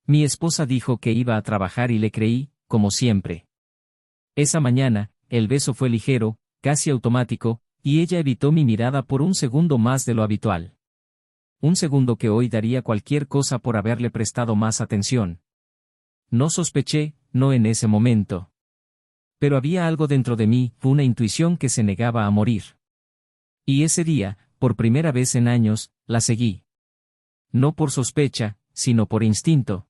Mi esposa dijo que iba a trabajar y le creí, como siempre. Esa mañana, el beso fue ligero, casi automático, y ella evitó mi mirada por un segundo más de lo habitual. Un segundo que hoy daría cualquier cosa por haberle prestado más atención. No sospeché, no en ese momento. Pero había algo dentro de mí, una intuición que se negaba a morir. Y ese día, por primera vez en años, la seguí. No por sospecha, sino por instinto.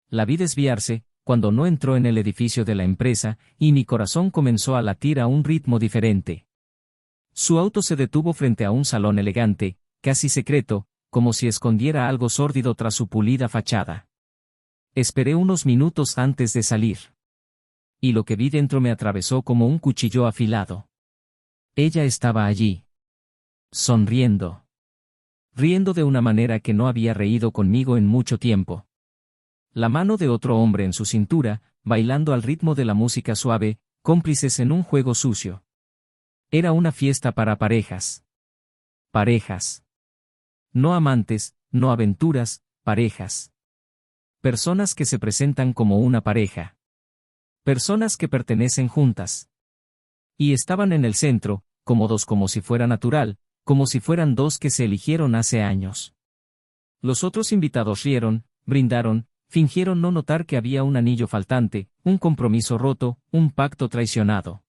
La vi desviarse, cuando no entró en el edificio de la empresa, y mi corazón comenzó a latir a un ritmo diferente. Su auto se detuvo frente a un salón elegante, casi secreto, como si escondiera algo sórdido tras su pulida fachada. Esperé unos minutos antes de salir. Y lo que vi dentro me atravesó como un cuchillo afilado. Ella estaba allí. Sonriendo. Riendo de una manera que no había reído conmigo en mucho tiempo. La mano de otro hombre en su cintura, bailando al ritmo de la música suave, cómplices en un juego sucio. Era una fiesta para parejas. Parejas. No amantes, no aventuras, parejas. Personas que se presentan como una pareja. Personas que pertenecen juntas. Y estaban en el centro, cómodos como si fuera natural, como si fueran dos que se eligieron hace años. Los otros invitados rieron, brindaron, fingieron no notar que había un anillo faltante, un compromiso roto, un pacto traicionado.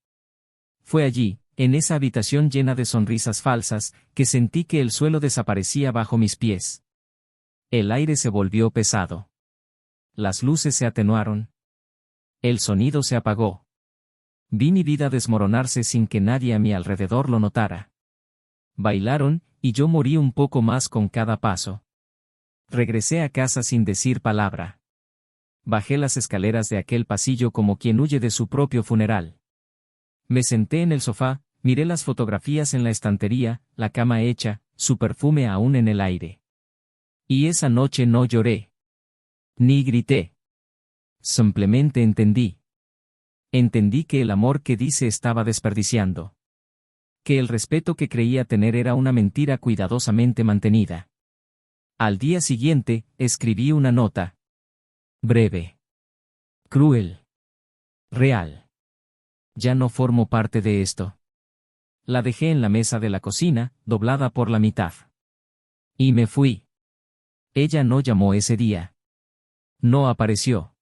Fue allí, en esa habitación llena de sonrisas falsas, que sentí que el suelo desaparecía bajo mis pies. El aire se volvió pesado. Las luces se atenuaron. El sonido se apagó. Vi mi vida desmoronarse sin que nadie a mi alrededor lo notara. Bailaron, y yo morí un poco más con cada paso. Regresé a casa sin decir palabra. Bajé las escaleras de aquel pasillo como quien huye de su propio funeral. Me senté en el sofá, miré las fotografías en la estantería, la cama hecha, su perfume aún en el aire. Y esa noche no lloré. Ni grité. Simplemente entendí. Entendí que el amor que di se estaba desperdiciando. Que el respeto que creía tener era una mentira cuidadosamente mantenida. Al día siguiente, escribí una nota. Breve. Cruel. Real. Ya no formo parte de esto. La dejé en la mesa de la cocina, doblada por la mitad. Y me fui. Ella no llamó ese día. No apareció.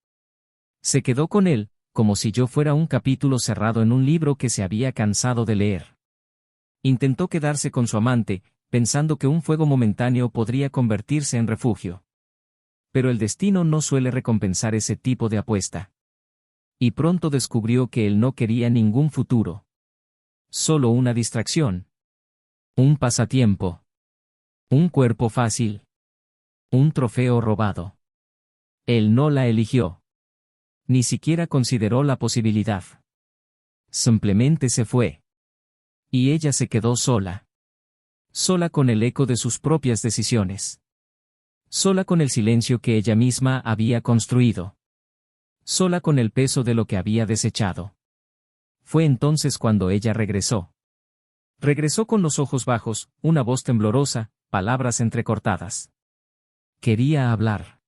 Se quedó con él, como si yo fuera un capítulo cerrado en un libro que se había cansado de leer. Intentó quedarse con su amante, pensando que un fuego momentáneo podría convertirse en refugio. Pero el destino no suele recompensar ese tipo de apuesta. Y pronto descubrió que él no quería ningún futuro. Solo una distracción. Un pasatiempo. Un cuerpo fácil. Un trofeo robado. Él no la eligió. Ni siquiera consideró la posibilidad. Simplemente se fue. Y ella se quedó sola. Sola con el eco de sus propias decisiones. Sola con el silencio que ella misma había construido. Sola con el peso de lo que había desechado. Fue entonces cuando ella regresó. Regresó con los ojos bajos, una voz temblorosa, palabras entrecortadas. Quería hablar.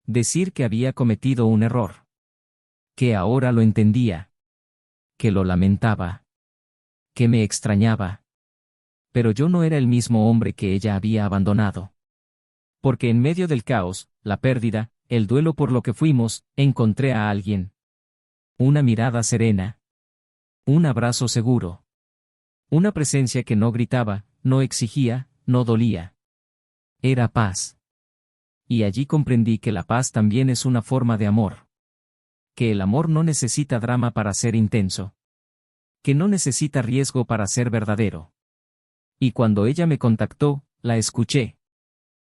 Decir que había cometido un error. Que ahora lo entendía. Que lo lamentaba. Que me extrañaba. Pero yo no era el mismo hombre que ella había abandonado. Porque en medio del caos, la pérdida, el duelo por lo que fuimos, encontré a alguien. Una mirada serena. Un abrazo seguro. Una presencia que no gritaba, no exigía, no dolía. Era paz. Y allí comprendí que la paz también es una forma de amor. Que el amor no necesita drama para ser intenso. Que no necesita riesgo para ser verdadero. Y cuando ella me contactó, la escuché.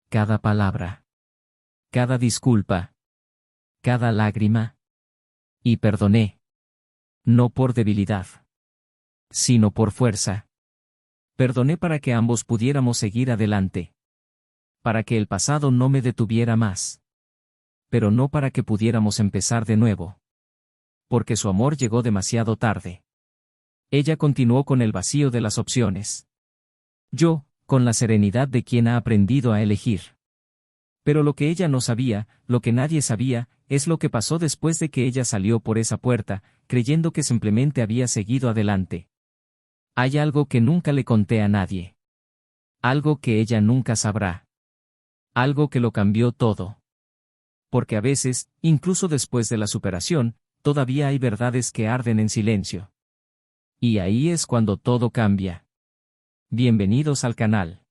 Cada palabra. Cada disculpa. Cada lágrima. Y perdoné. No por debilidad. Sino por fuerza. Perdoné para que ambos pudiéramos seguir adelante. Para que el pasado no me detuviera más. Pero no para que pudiéramos empezar de nuevo. Porque su amor llegó demasiado tarde. Ella continuó con el vacío de las opciones. Yo, con la serenidad de quien ha aprendido a elegir. Pero lo que ella no sabía, lo que nadie sabía, es lo que pasó después de que ella salió por esa puerta, creyendo que simplemente había seguido adelante. Hay algo que nunca le conté a nadie. Algo que ella nunca sabrá. Algo que lo cambió todo. Porque a veces, incluso después de la superación, todavía hay verdades que arden en silencio. Y ahí es cuando todo cambia. Bienvenidos al canal.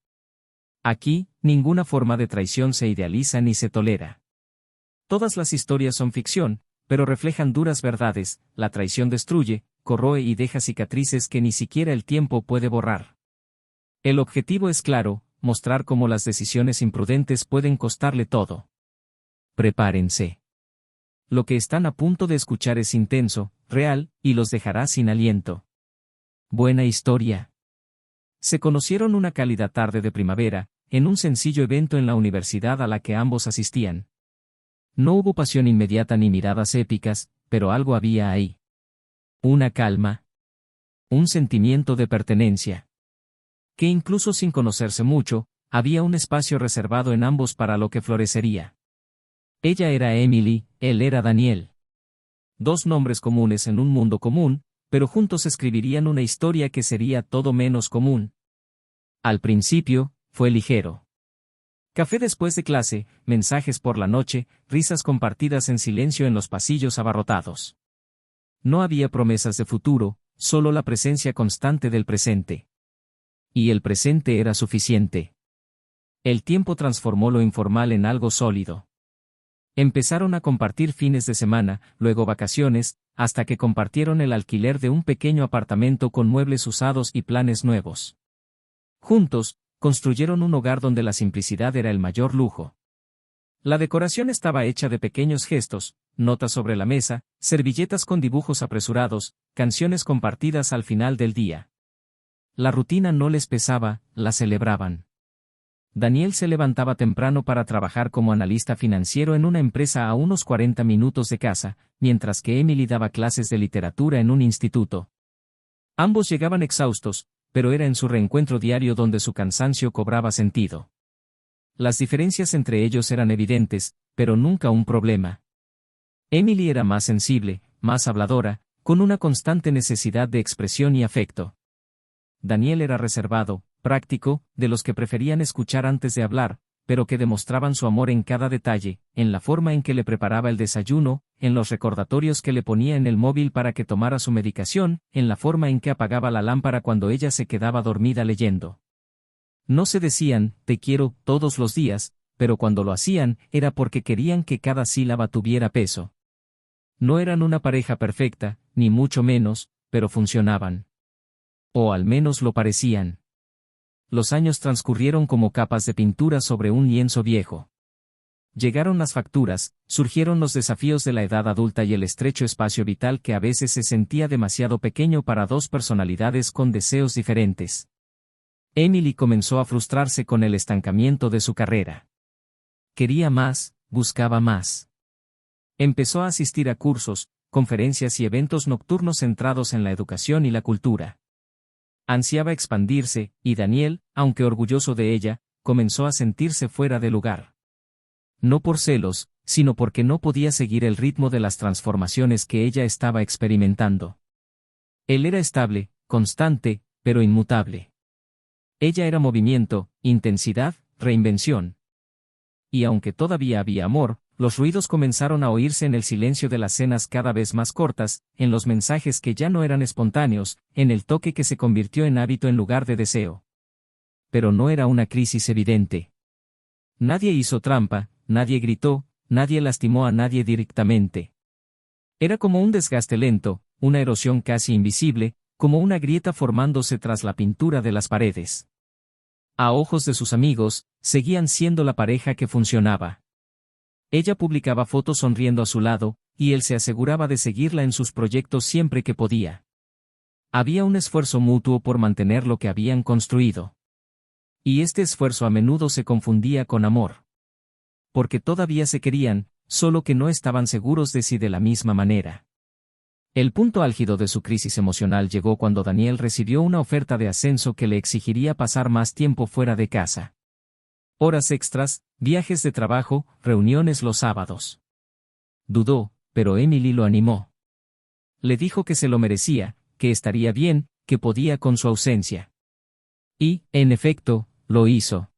Aquí, ninguna forma de traición se idealiza ni se tolera. Todas las historias son ficción, pero reflejan duras verdades. La traición destruye, corroe y deja cicatrices que ni siquiera el tiempo puede borrar. El objetivo es claro, mostrar cómo las decisiones imprudentes pueden costarle todo. Prepárense. Lo que están a punto de escuchar es intenso, real, y los dejará sin aliento. Buena historia. Se conocieron una cálida tarde de primavera, en un sencillo evento en la universidad a la que ambos asistían. No hubo pasión inmediata ni miradas épicas, pero algo había ahí. Una calma. Un sentimiento de pertenencia. Que incluso sin conocerse mucho, había un espacio reservado en ambos para lo que florecería. Ella era Emily, él era Daniel. Dos nombres comunes en un mundo común, pero juntos escribirían una historia que sería todo menos común. Al principio, fue ligero. Café después de clase, mensajes por la noche, risas compartidas en silencio en los pasillos abarrotados. No había promesas de futuro, solo la presencia constante del presente. Y el presente era suficiente. El tiempo transformó lo informal en algo sólido. Empezaron a compartir fines de semana, luego vacaciones, hasta que compartieron el alquiler de un pequeño apartamento con muebles usados y planes nuevos. Juntos, construyeron un hogar donde la simplicidad era el mayor lujo. La decoración estaba hecha de pequeños gestos, notas sobre la mesa, servilletas con dibujos apresurados, canciones compartidas al final del día. La rutina no les pesaba, la celebraban. Daniel se levantaba temprano para trabajar como analista financiero en una empresa a unos 40 minutos de casa, mientras que Emily daba clases de literatura en un instituto. Ambos llegaban exhaustos, pero era en su reencuentro diario donde su cansancio cobraba sentido. Las diferencias entre ellos eran evidentes, pero nunca un problema. Emily era más sensible, más habladora, con una constante necesidad de expresión y afecto. Daniel era reservado, práctico, de los que preferían escuchar antes de hablar, pero que demostraban su amor en cada detalle, en la forma en que le preparaba el desayuno, en los recordatorios que le ponía en el móvil para que tomara su medicación, en la forma en que apagaba la lámpara cuando ella se quedaba dormida leyendo. No se decían, te quiero, todos los días, pero cuando lo hacían, era porque querían que cada sílaba tuviera peso. No eran una pareja perfecta, ni mucho menos, pero funcionaban. O al menos lo parecían. Los años transcurrieron como capas de pintura sobre un lienzo viejo. Llegaron las facturas, surgieron los desafíos de la edad adulta y el estrecho espacio vital que a veces se sentía demasiado pequeño para dos personalidades con deseos diferentes. Emily comenzó a frustrarse con el estancamiento de su carrera. Quería más, buscaba más. Empezó a asistir a cursos, conferencias y eventos nocturnos centrados en la educación y la cultura. Ansiaba expandirse, y Daniel, aunque orgulloso de ella, comenzó a sentirse fuera de lugar. No por celos, sino porque no podía seguir el ritmo de las transformaciones que ella estaba experimentando. Él era estable, constante, pero inmutable. Ella era movimiento, intensidad, reinvención. Y aunque todavía había amor, los ruidos comenzaron a oírse en el silencio de las cenas cada vez más cortas, en los mensajes que ya no eran espontáneos, en el toque que se convirtió en hábito en lugar de deseo. Pero no era una crisis evidente. Nadie hizo trampa, nadie gritó, nadie lastimó a nadie directamente. Era como un desgaste lento, una erosión casi invisible, como una grieta formándose tras la pintura de las paredes. A ojos de sus amigos, seguían siendo la pareja que funcionaba. Ella publicaba fotos sonriendo a su lado, y él se aseguraba de seguirla en sus proyectos siempre que podía. Había un esfuerzo mutuo por mantener lo que habían construido. Y este esfuerzo a menudo se confundía con amor. Porque todavía se querían, solo que no estaban seguros de si de la misma manera. El punto álgido de su crisis emocional llegó cuando Daniel recibió una oferta de ascenso que le exigiría pasar más tiempo fuera de casa. Horas extras, viajes de trabajo, reuniones los sábados. Dudó, pero Emily lo animó. Le dijo que se lo merecía, que estaría bien, que podía con su ausencia. Y, en efecto, lo hizo.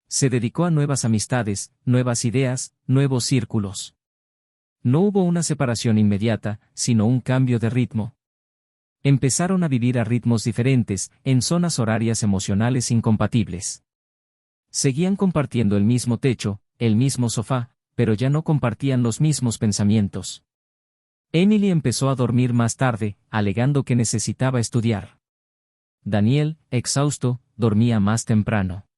Se dedicó a nuevas amistades, nuevas ideas, nuevos círculos. No hubo una separación inmediata, sino un cambio de ritmo. Empezaron a vivir a ritmos diferentes, en zonas horarias emocionales incompatibles. Seguían compartiendo el mismo techo, el mismo sofá, pero ya no compartían los mismos pensamientos. Emily empezó a dormir más tarde, alegando que necesitaba estudiar. Daniel, exhausto, dormía más temprano.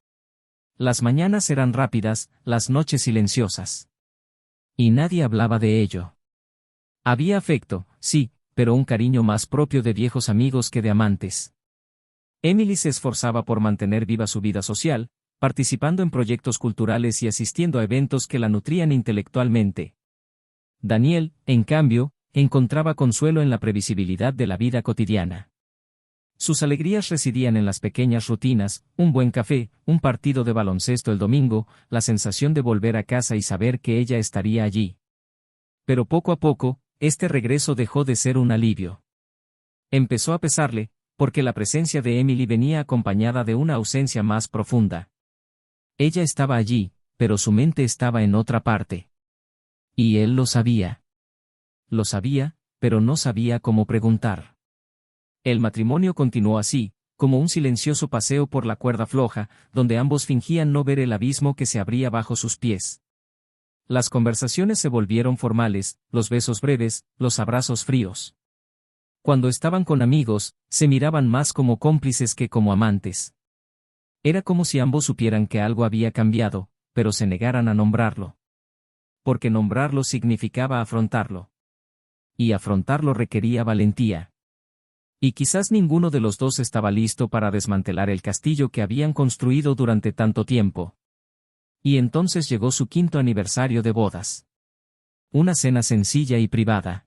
Las mañanas eran rápidas, las noches silenciosas. Y nadie hablaba de ello. Había afecto, sí, pero un cariño más propio de viejos amigos que de amantes. Emily se esforzaba por mantener viva su vida social, participando en proyectos culturales y asistiendo a eventos que la nutrían intelectualmente. Daniel, en cambio, encontraba consuelo en la previsibilidad de la vida cotidiana. Sus alegrías residían en las pequeñas rutinas, un buen café, un partido de baloncesto el domingo, la sensación de volver a casa y saber que ella estaría allí. Pero poco a poco, este regreso dejó de ser un alivio. Empezó a pesarle, porque la presencia de Emily venía acompañada de una ausencia más profunda. Ella estaba allí, pero su mente estaba en otra parte. Y él lo sabía. Lo sabía, pero no sabía cómo preguntar. El matrimonio continuó así, como un silencioso paseo por la cuerda floja, donde ambos fingían no ver el abismo que se abría bajo sus pies. Las conversaciones se volvieron formales, los besos breves, los abrazos fríos. Cuando estaban con amigos, se miraban más como cómplices que como amantes. Era como si ambos supieran que algo había cambiado, pero se negaran a nombrarlo. Porque nombrarlo significaba afrontarlo. Y afrontarlo requería valentía. Y quizás ninguno de los dos estaba listo para desmantelar el castillo que habían construido durante tanto tiempo. Y entonces llegó su 5º aniversario de bodas. Una cena sencilla y privada.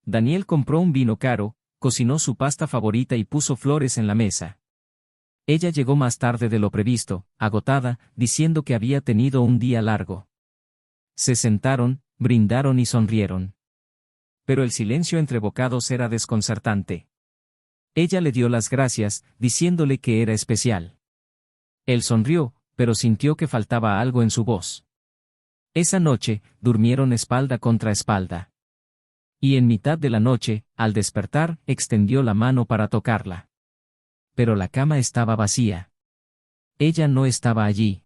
Daniel compró un vino caro, cocinó su pasta favorita y puso flores en la mesa. Ella llegó más tarde de lo previsto, agotada, diciendo que había tenido un día largo. Se sentaron, brindaron y sonrieron. Pero el silencio entre bocados era desconcertante. Ella le dio las gracias, diciéndole que era especial. Él sonrió, pero sintió que faltaba algo en su voz. Esa noche, durmieron espalda contra espalda. Y en mitad de la noche, al despertar, extendió la mano para tocarla. Pero la cama estaba vacía. Ella no estaba allí.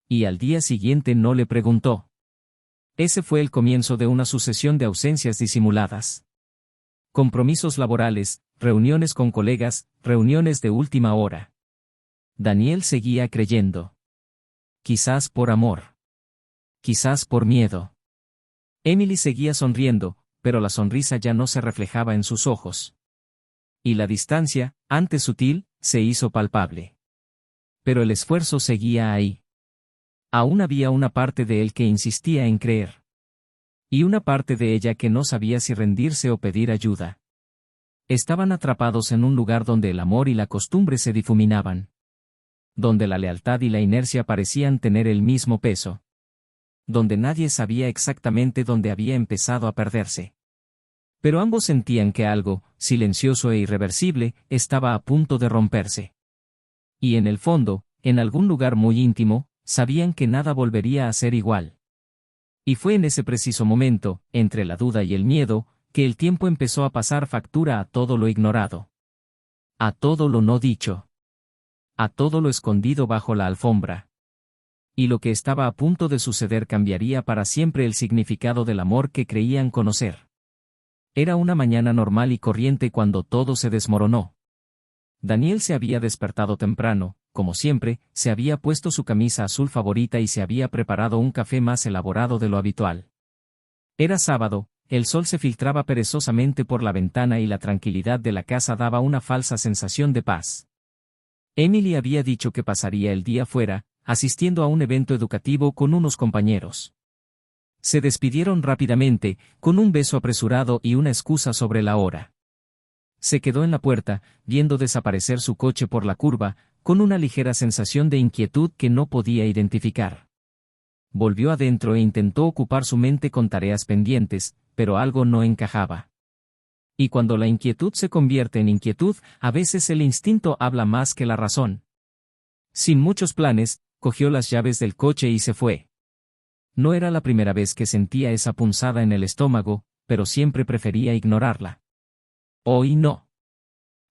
Y al día siguiente no le preguntó. Ese fue el comienzo de una sucesión de ausencias disimuladas. Compromisos laborales, reuniones con colegas, reuniones de última hora. Daniel seguía creyendo. Quizás por amor. Quizás por miedo. Emily seguía sonriendo, pero la sonrisa ya no se reflejaba en sus ojos. Y la distancia, antes sutil, se hizo palpable. Pero el esfuerzo seguía ahí. Aún había una parte de él que insistía en creer. Y una parte de ella que no sabía si rendirse o pedir ayuda. Estaban atrapados en un lugar donde el amor y la costumbre se difuminaban. Donde la lealtad y la inercia parecían tener el mismo peso. Donde nadie sabía exactamente dónde había empezado a perderse. Pero ambos sentían que algo, silencioso e irreversible, estaba a punto de romperse. Y en el fondo, en algún lugar muy íntimo, sabían que nada volvería a ser igual. Y fue en ese preciso momento, entre la duda y el miedo, que el tiempo empezó a pasar factura a todo lo ignorado. A todo lo no dicho. A todo lo escondido bajo la alfombra. Y lo que estaba a punto de suceder cambiaría para siempre el significado del amor que creían conocer. Era una mañana normal y corriente cuando todo se desmoronó. Daniel se había despertado temprano, como siempre, se había puesto su camisa azul favorita y se había preparado un café más elaborado de lo habitual. Era sábado, el sol se filtraba perezosamente por la ventana y la tranquilidad de la casa daba una falsa sensación de paz. Emily había dicho que pasaría el día fuera, asistiendo a un evento educativo con unos compañeros. Se despidieron rápidamente, con un beso apresurado y una excusa sobre la hora. Se quedó en la puerta, viendo desaparecer su coche por la curva, con una ligera sensación de inquietud que no podía identificar. Volvió adentro e intentó ocupar su mente con tareas pendientes, pero algo no encajaba. Y cuando la inquietud se convierte en inquietud, a veces el instinto habla más que la razón. Sin muchos planes, cogió las llaves del coche y se fue. No era la primera vez que sentía esa punzada en el estómago, pero siempre prefería ignorarla. Hoy no.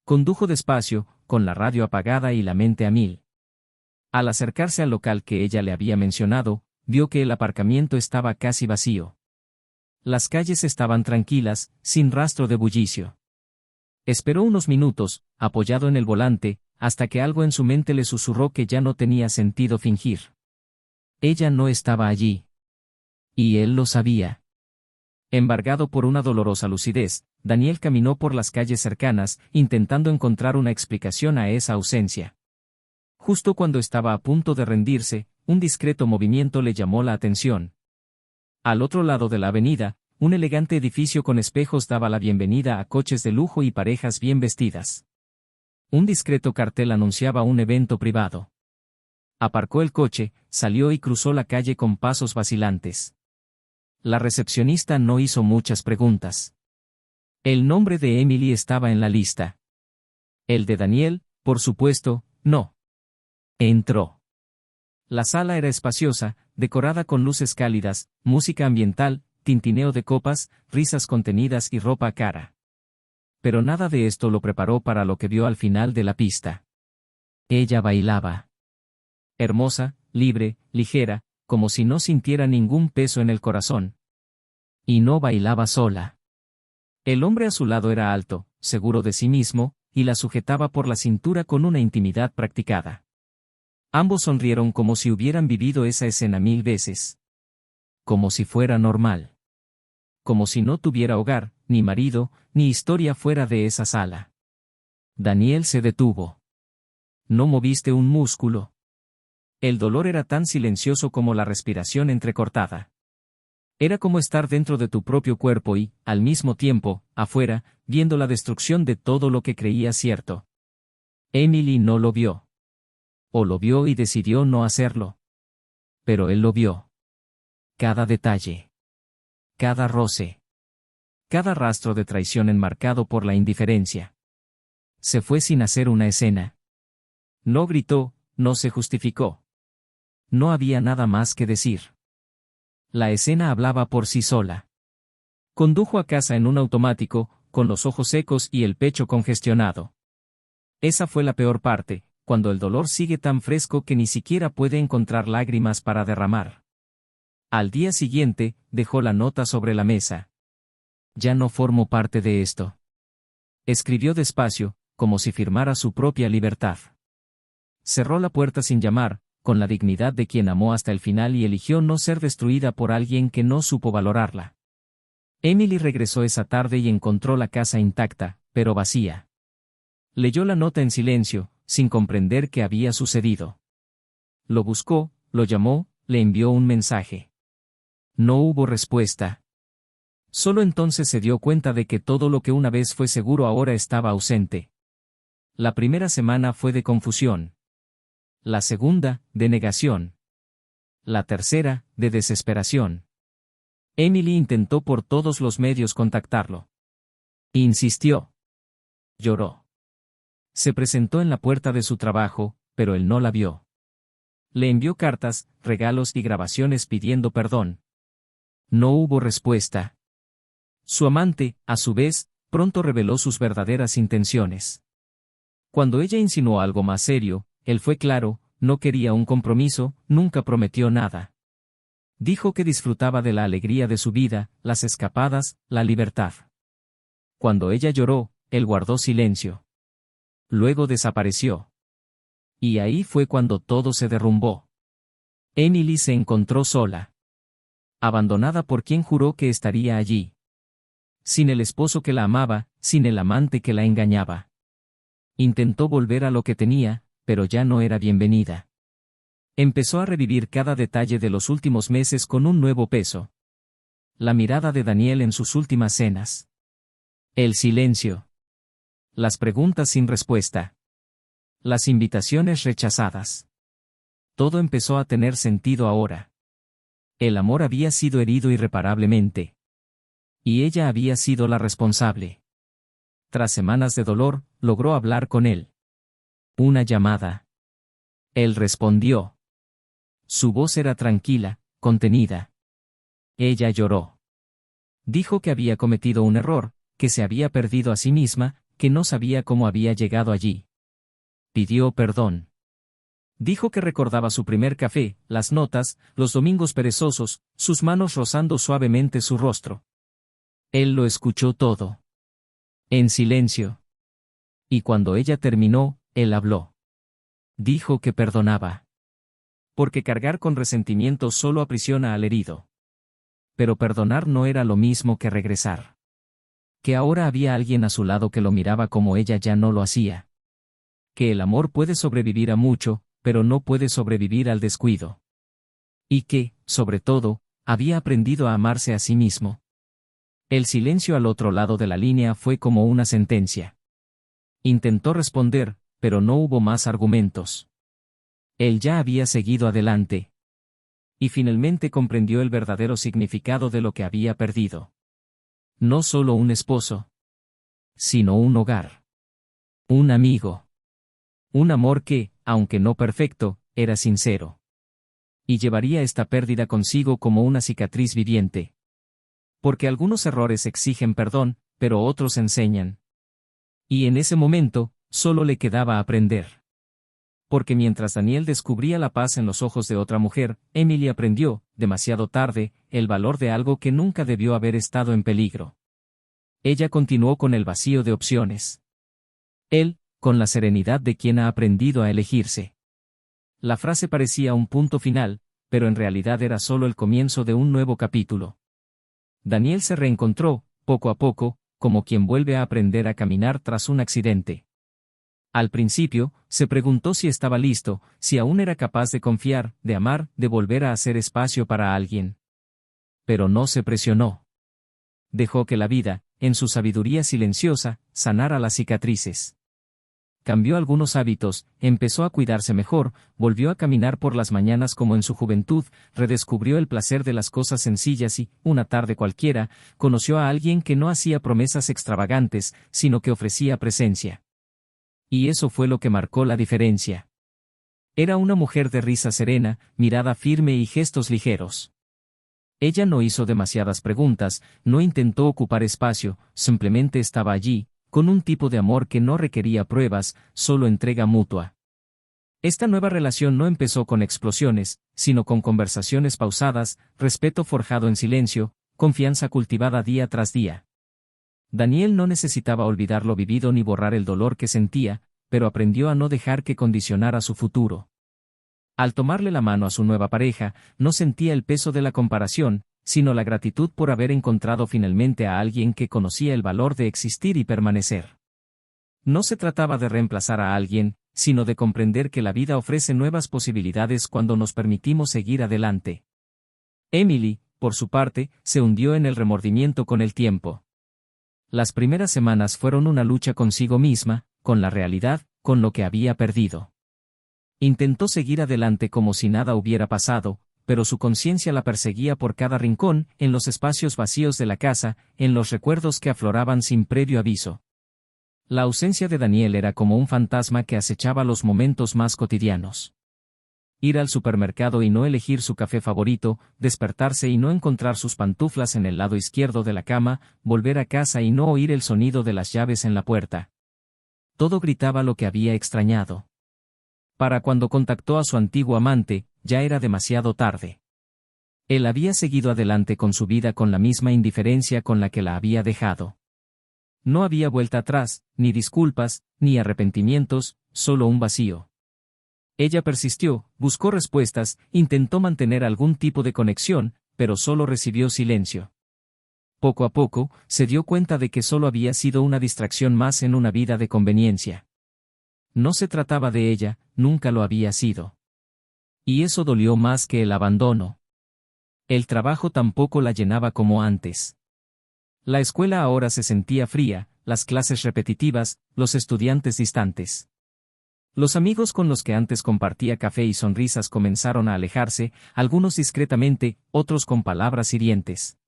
Condujo despacio, con la radio apagada y la mente a mil. Al acercarse al local que ella le había mencionado, vio que el aparcamiento estaba casi vacío. Las calles estaban tranquilas, sin rastro de bullicio. Esperó unos minutos, apoyado en el volante, hasta que algo en su mente le susurró que ya no tenía sentido fingir. Ella no estaba allí. Y él lo sabía. Embargado por una dolorosa lucidez, Daniel caminó por las calles cercanas, intentando encontrar una explicación a esa ausencia. Justo cuando estaba a punto de rendirse, un discreto movimiento le llamó la atención. Al otro lado de la avenida, un elegante edificio con espejos daba la bienvenida a coches de lujo y parejas bien vestidas. Un discreto cartel anunciaba un evento privado. Aparcó el coche, salió y cruzó la calle con pasos vacilantes. La recepcionista no hizo muchas preguntas. El nombre de Emily estaba en la lista. El de Daniel, por supuesto, no. Entró. La sala era espaciosa, decorada con luces cálidas, música ambiental, tintineo de copas, risas contenidas y ropa cara. Pero nada de esto lo preparó para lo que vio al final de la pista. Ella bailaba. Hermosa, libre, ligera, como si no sintiera ningún peso en el corazón. Y no bailaba sola. El hombre a su lado era alto, seguro de sí mismo, y la sujetaba por la cintura con una intimidad practicada. Ambos sonrieron como si hubieran vivido esa escena 1000 veces. Como si fuera normal. Como si no tuviera hogar, ni marido, ni historia fuera de esa sala. Daniel se detuvo. No moviste un músculo. El dolor era tan silencioso como la respiración entrecortada. Era como estar dentro de tu propio cuerpo y, al mismo tiempo, afuera, viendo la destrucción de todo lo que creía cierto. Emily no lo vio. O lo vio y decidió no hacerlo. Pero él lo vio. Cada detalle. Cada roce. Cada rastro de traición enmarcado por la indiferencia. Se fue sin hacer una escena. No gritó, no se justificó. No había nada más que decir. La escena hablaba por sí sola. Condujo a casa en un automático, con los ojos secos y el pecho congestionado. Esa fue la peor parte, cuando el dolor sigue tan fresco que ni siquiera puede encontrar lágrimas para derramar. Al día siguiente, dejó la nota sobre la mesa. Ya no formo parte de esto. Escribió despacio, como si firmara su propia libertad. Cerró la puerta sin llamar, con la dignidad de quien amó hasta el final y eligió no ser destruida por alguien que no supo valorarla. Emily regresó esa tarde y encontró la casa intacta, pero vacía. Leyó la nota en silencio, sin comprender qué había sucedido. Lo buscó, lo llamó, le envió un mensaje. No hubo respuesta. Solo entonces se dio cuenta de que todo lo que una vez fue seguro ahora estaba ausente. La primera semana fue de confusión. La segunda, de negación. La tercera, de desesperación. Emily intentó por todos los medios contactarlo. Insistió. Lloró. Se presentó en la puerta de su trabajo, pero él no la vio. Le envió cartas, regalos y grabaciones pidiendo perdón. No hubo respuesta. Su amante, a su vez, pronto reveló sus verdaderas intenciones. Cuando ella insinuó algo más serio, él fue claro, no quería un compromiso, nunca prometió nada. Dijo que disfrutaba de la alegría de su vida, las escapadas, la libertad. Cuando ella lloró, él guardó silencio. Luego desapareció. Y ahí fue cuando todo se derrumbó. Emily se encontró sola. Abandonada por quien juró que estaría allí. Sin el esposo que la amaba, sin el amante que la engañaba. Intentó volver a lo que tenía, pero ya no era bienvenida. Empezó a revivir cada detalle de los últimos meses con un nuevo peso. La mirada de Daniel en sus últimas cenas. El silencio. Las preguntas sin respuesta. Las invitaciones rechazadas. Todo empezó a tener sentido ahora. El amor había sido herido irreparablemente. Y ella había sido la responsable. Tras semanas de dolor, logró hablar con él. Una llamada. Él respondió. Su voz era tranquila, contenida. Ella lloró. Dijo que había cometido un error, que se había perdido a sí misma, que no sabía cómo había llegado allí. Pidió perdón. Dijo que recordaba su primer café, las notas, los domingos perezosos, sus manos rozando suavemente su rostro. Él lo escuchó todo. En silencio. Y cuando ella terminó, él habló. Dijo que perdonaba. Porque cargar con resentimiento solo aprisiona al herido. Pero perdonar no era lo mismo que regresar. Que ahora había alguien a su lado que lo miraba como ella ya no lo hacía. Que el amor puede sobrevivir a mucho, pero no puede sobrevivir al descuido. Y que, sobre todo, había aprendido a amarse a sí mismo. El silencio al otro lado de la línea fue como una sentencia. Intentó responder, pero no hubo más argumentos. Él ya había seguido adelante. Y finalmente comprendió el verdadero significado de lo que había perdido. No solo un esposo, sino un hogar. Un amigo. Un amor que, aunque no perfecto, era sincero. Y llevaría esta pérdida consigo como una cicatriz viviente. Porque algunos errores exigen perdón, pero otros enseñan. Y en ese momento, solo le quedaba aprender. Porque mientras Daniel descubría la paz en los ojos de otra mujer, Emily aprendió, demasiado tarde, el valor de algo que nunca debió haber estado en peligro. Ella continuó con el vacío de opciones. Él, con la serenidad de quien ha aprendido a elegirse. La frase parecía un punto final, pero en realidad era solo el comienzo de un nuevo capítulo. Daniel se reencontró, poco a poco, como quien vuelve a aprender a caminar tras un accidente. Al principio, se preguntó si estaba listo, si aún era capaz de confiar, de amar, de volver a hacer espacio para alguien. Pero no se presionó. Dejó que la vida, en su sabiduría silenciosa, sanara las cicatrices. Cambió algunos hábitos, empezó a cuidarse mejor, volvió a caminar por las mañanas como en su juventud, redescubrió el placer de las cosas sencillas y, una tarde cualquiera, conoció a alguien que no hacía promesas extravagantes, sino que ofrecía presencia. Y eso fue lo que marcó la diferencia. Era una mujer de risa serena, mirada firme y gestos ligeros. Ella no hizo demasiadas preguntas, no intentó ocupar espacio, simplemente estaba allí, con un tipo de amor que no requería pruebas, solo entrega mutua. Esta nueva relación no empezó con explosiones, sino con conversaciones pausadas, respeto forjado en silencio, confianza cultivada día tras día. Daniel no necesitaba olvidar lo vivido ni borrar el dolor que sentía, pero aprendió a no dejar que condicionara su futuro. Al tomarle la mano a su nueva pareja, no sentía el peso de la comparación, sino la gratitud por haber encontrado finalmente a alguien que conocía el valor de existir y permanecer. No se trataba de reemplazar a alguien, sino de comprender que la vida ofrece nuevas posibilidades cuando nos permitimos seguir adelante. Emily, por su parte, se hundió en el remordimiento con el tiempo. Las primeras semanas fueron una lucha consigo misma, con la realidad, con lo que había perdido. Intentó seguir adelante como si nada hubiera pasado, pero su conciencia la perseguía por cada rincón, en los espacios vacíos de la casa, en los recuerdos que afloraban sin previo aviso. La ausencia de Daniel era como un fantasma que acechaba los momentos más cotidianos. Ir al supermercado y no elegir su café favorito, despertarse y no encontrar sus pantuflas en el lado izquierdo de la cama, volver a casa y no oír el sonido de las llaves en la puerta. Todo gritaba lo que había extrañado. Para cuando contactó a su antiguo amante, ya era demasiado tarde. Él había seguido adelante con su vida con la misma indiferencia con la que la había dejado. No había vuelta atrás, ni disculpas, ni arrepentimientos, solo un vacío. Ella persistió, buscó respuestas, intentó mantener algún tipo de conexión, pero solo recibió silencio. Poco a poco, se dio cuenta de que solo había sido una distracción más en una vida de conveniencia. No se trataba de ella, nunca lo había sido. Y eso dolió más que el abandono. El trabajo tampoco la llenaba como antes. La escuela ahora se sentía fría, las clases repetitivas, los estudiantes distantes. Los amigos con los que antes compartía café y sonrisas comenzaron a alejarse, algunos discretamente, otros con palabras hirientes.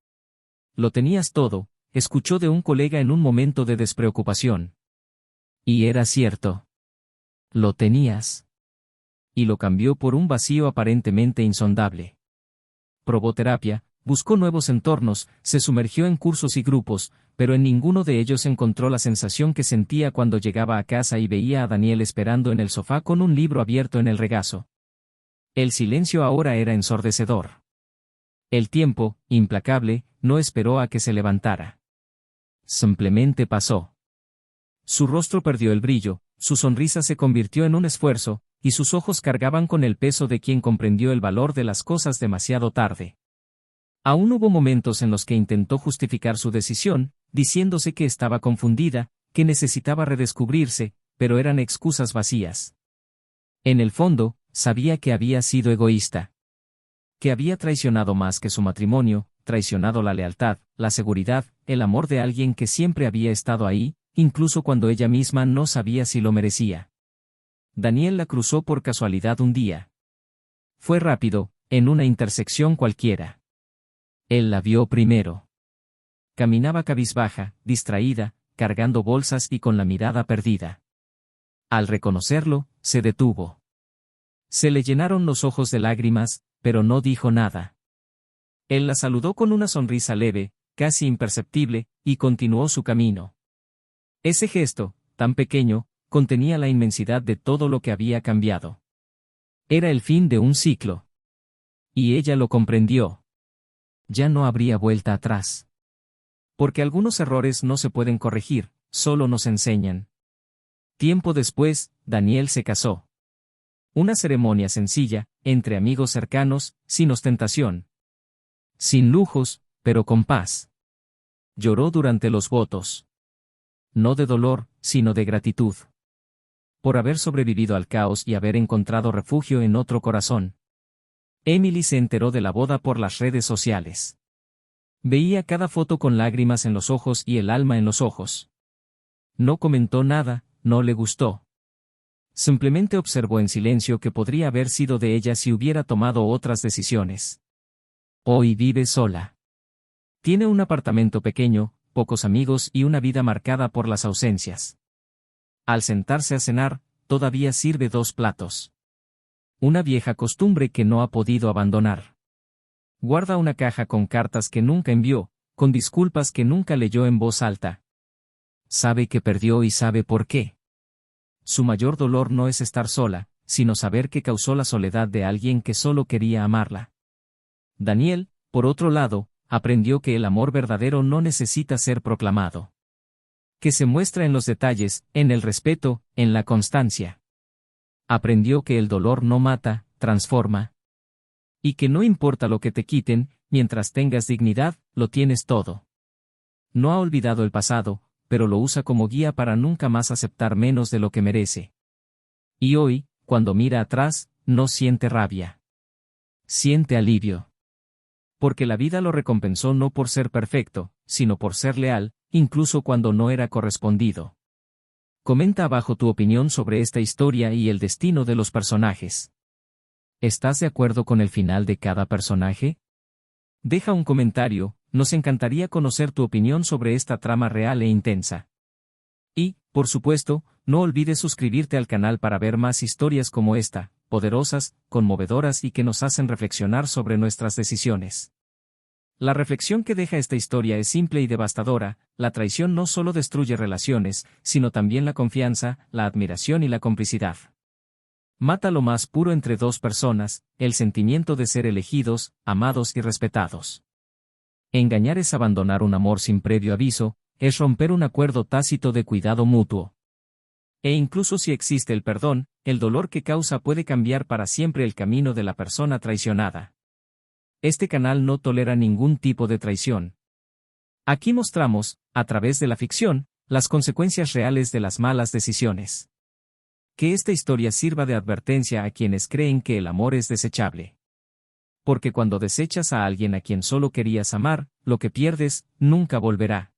Lo tenías todo, escuchó de un colega en un momento de despreocupación. Y era cierto. Lo tenías. Y lo cambió por un vacío aparentemente insondable. Probó terapia, buscó nuevos entornos, se sumergió en cursos y grupos, pero en ninguno de ellos encontró la sensación que sentía cuando llegaba a casa y veía a Daniel esperando en el sofá con un libro abierto en el regazo. El silencio ahora era ensordecedor. El tiempo, implacable, no esperó a que se levantara. Simplemente pasó. Su rostro perdió el brillo, su sonrisa se convirtió en un esfuerzo, y sus ojos cargaban con el peso de quien comprendió el valor de las cosas demasiado tarde. Aún hubo momentos en los que intentó justificar su decisión, diciéndose que estaba confundida, que necesitaba redescubrirse, pero eran excusas vacías. En el fondo, sabía que había sido egoísta. Que había traicionado más que su matrimonio, traicionado la lealtad, la seguridad, el amor de alguien que siempre había estado ahí, incluso cuando ella misma no sabía si lo merecía. Daniel la cruzó por casualidad un día. Fue rápido, en una intersección cualquiera. Él la vio primero. Caminaba cabizbaja, distraída, cargando bolsas y con la mirada perdida. Al reconocerlo, se detuvo. Se le llenaron los ojos de lágrimas, pero no dijo nada. Él la saludó con una sonrisa leve, casi imperceptible, y continuó su camino. Ese gesto, tan pequeño, contenía la inmensidad de todo lo que había cambiado. Era el fin de un ciclo. Y ella lo comprendió. Ya no habría vuelta atrás. Porque algunos errores no se pueden corregir, solo nos enseñan. Tiempo después, Daniel se casó. Una ceremonia sencilla, entre amigos cercanos, sin ostentación. Sin lujos, pero con paz. Lloró durante los votos. No de dolor, sino de gratitud. Por haber sobrevivido al caos y haber encontrado refugio en otro corazón. Emily se enteró de la boda por las redes sociales. Veía cada foto con lágrimas en los ojos y el alma en los ojos. No comentó nada, no le gustó. Simplemente observó en silencio que podría haber sido de ella si hubiera tomado otras decisiones. Hoy vive sola. Tiene un apartamento pequeño, pocos amigos y una vida marcada por las ausencias. Al sentarse a cenar, todavía sirve 2 platos. Una vieja costumbre que no ha podido abandonar. Guarda una caja con cartas que nunca envió, con disculpas que nunca leyó en voz alta. Sabe que perdió y sabe por qué. Su mayor dolor no es estar sola, sino saber que causó la soledad de alguien que solo quería amarla. Daniel, por otro lado, aprendió que el amor verdadero no necesita ser proclamado. Que se muestra en los detalles, en el respeto, en la constancia. Aprendió que el dolor no mata, transforma. Y que no importa lo que te quiten, mientras tengas dignidad, lo tienes todo. No ha olvidado el pasado, pero lo usa como guía para nunca más aceptar menos de lo que merece. Y hoy, cuando mira atrás, no siente rabia. Siente alivio. Porque la vida lo recompensó no por ser perfecto, sino por ser leal, incluso cuando no era correspondido. Comenta abajo tu opinión sobre esta historia y el destino de los personajes. ¿Estás de acuerdo con el final de cada personaje? Deja un comentario, nos encantaría conocer tu opinión sobre esta trama real e intensa. Y, por supuesto, no olvides suscribirte al canal para ver más historias como esta, poderosas, conmovedoras y que nos hacen reflexionar sobre nuestras decisiones. La reflexión que deja esta historia es simple y devastadora: la traición no solo destruye relaciones, sino también la confianza, la admiración y la complicidad. Mata lo más puro entre 2 personas, el sentimiento de ser elegidos, amados y respetados. Engañar es abandonar un amor sin previo aviso, es romper un acuerdo tácito de cuidado mutuo. E incluso si existe el perdón, el dolor que causa puede cambiar para siempre el camino de la persona traicionada. Este canal no tolera ningún tipo de traición. Aquí mostramos, a través de la ficción, las consecuencias reales de las malas decisiones. Que esta historia sirva de advertencia a quienes creen que el amor es desechable. Porque cuando desechas a alguien a quien solo querías amar, lo que pierdes, nunca volverá.